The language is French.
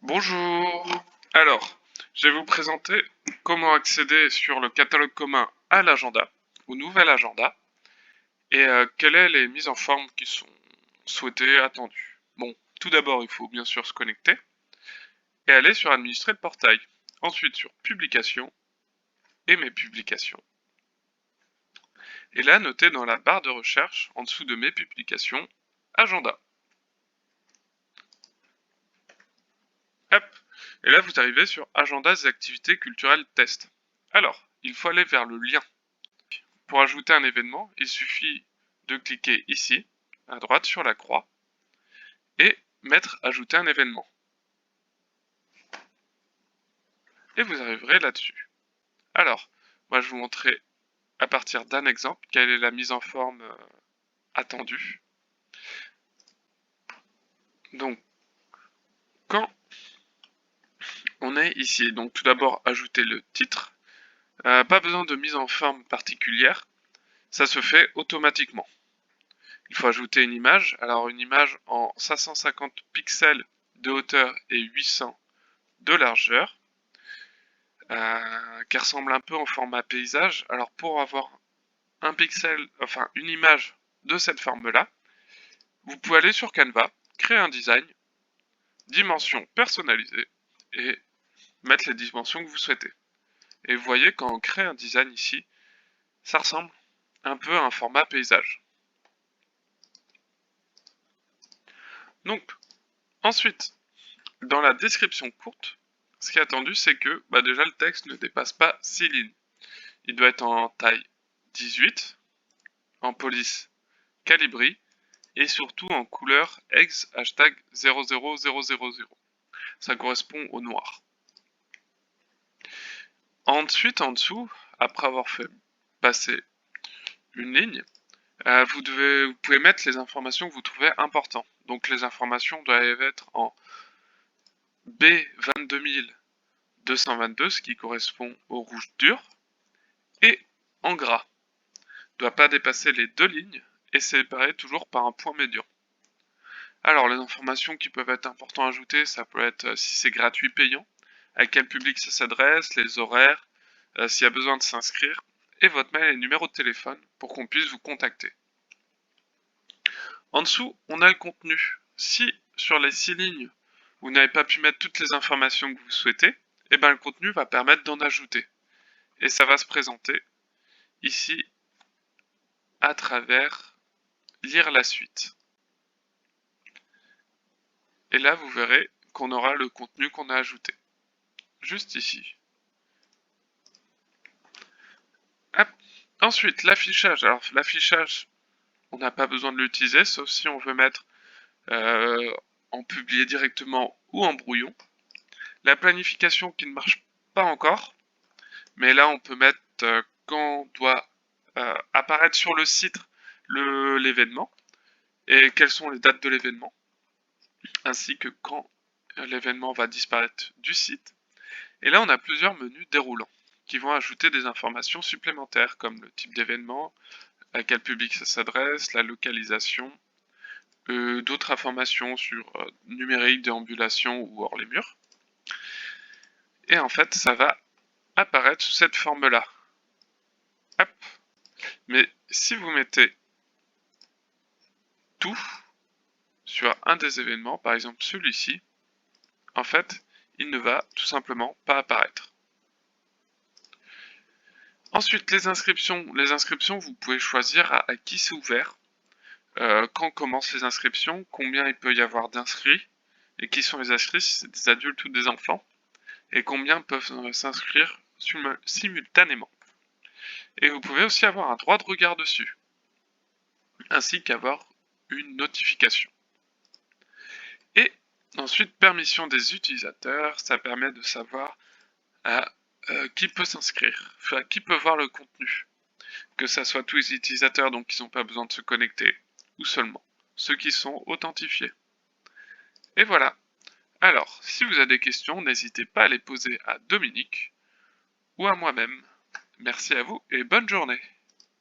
Bonjour. Alors, je vais vous présenter comment accéder sur le catalogue commun à l'agenda, au nouvel agenda, et quelles sont les mises en forme qui sont souhaitées, attendues. Bon, tout d'abord, il faut bien sûr se connecter et aller sur Administrer le portail. Ensuite, sur Publications et Mes publications. Et là, notez dans la barre de recherche, en dessous de Mes publications, Agenda. Hop. Et là, vous arrivez sur Agenda des activités culturelles test. Alors, il faut aller vers le lien. Pour ajouter un événement, il suffit de cliquer ici, à droite sur la croix, et mettre Ajouter un événement. Et vous arriverez là-dessus. Alors, moi je vais vous montrer à partir d'un exemple quelle est la mise en forme attendue. Donc, quand on est ici, donc tout d'abord ajouter le titre, pas besoin de mise en forme particulière, ça se fait automatiquement. Il faut ajouter une image, alors une image en 550 pixels de hauteur et 800 de largeur, qui ressemble un peu en format paysage. Alors pour avoir un pixel, enfin une image de cette forme-là, vous pouvez aller sur Canva, créer un design, dimensions personnalisées et mettre les dimensions que vous souhaitez. Et vous voyez quand on crée un design ici, ça ressemble un peu à un format paysage. Donc, ensuite, dans la description courte, ce qui est attendu, c'est que déjà le texte ne dépasse pas 6 lignes. Il doit être en taille 18, en police Calibri, et surtout en couleur ex hashtag 00000. Ça correspond au noir. Ensuite, en dessous, après avoir fait passer une ligne, vous pouvez mettre les informations que vous trouvez importantes. Donc les informations doivent être en B22222, ce qui correspond au rouge dur, et en gras. Ne doit pas dépasser les deux lignes et séparé toujours par un point médian. Alors les informations qui peuvent être importantes à ajouter, ça peut être si c'est gratuit payant, à quel public ça s'adresse, les horaires, s'il y a besoin de s'inscrire, et votre mail et numéro de téléphone pour qu'on puisse vous contacter. En dessous, on a le contenu. Si sur les 6 lignes, vous n'avez pas pu mettre toutes les informations que vous souhaitez, le contenu va permettre d'en ajouter. Et ça va se présenter ici à travers lire la suite. Et là, vous verrez qu'on aura le contenu qu'on a ajouté. Juste ici. Hop. Ensuite, l'affichage. Alors, l'affichage, on n'a pas besoin de l'utiliser, sauf si on veut mettre en publier directement ou en brouillon. La planification qui ne marche pas encore, mais là, on peut mettre quand doit apparaître sur le site l'événement et quelles sont les dates de l'événement, ainsi que quand l'événement va disparaître du site. Et là, on a plusieurs menus déroulants qui vont ajouter des informations supplémentaires comme le type d'événement, à quel public ça s'adresse, la localisation, d'autres informations sur numérique, déambulation ou hors les murs. Et en fait, ça va apparaître sous cette forme-là. Hop. Mais si vous mettez tout sur un des événements, par exemple celui-ci, en fait, il ne va tout simplement pas apparaître. Ensuite, les inscriptions. Les inscriptions, vous pouvez choisir à qui c'est ouvert, quand commencent les inscriptions, combien il peut y avoir d'inscrits, et qui sont les inscrits, si c'est des adultes ou des enfants, et combien peuvent s'inscrire simultanément. Et vous pouvez aussi avoir un droit de regard dessus, ainsi qu'avoir une notification. Et ensuite, permission des utilisateurs, ça permet de savoir qui peut s'inscrire, enfin, qui peut voir le contenu. Que ça soit tous les utilisateurs, donc qui n'ont pas besoin de se connecter, ou seulement ceux qui sont authentifiés. Et voilà. Alors, si vous avez des questions, n'hésitez pas à les poser à Dominique ou à moi-même. Merci à vous et bonne journée.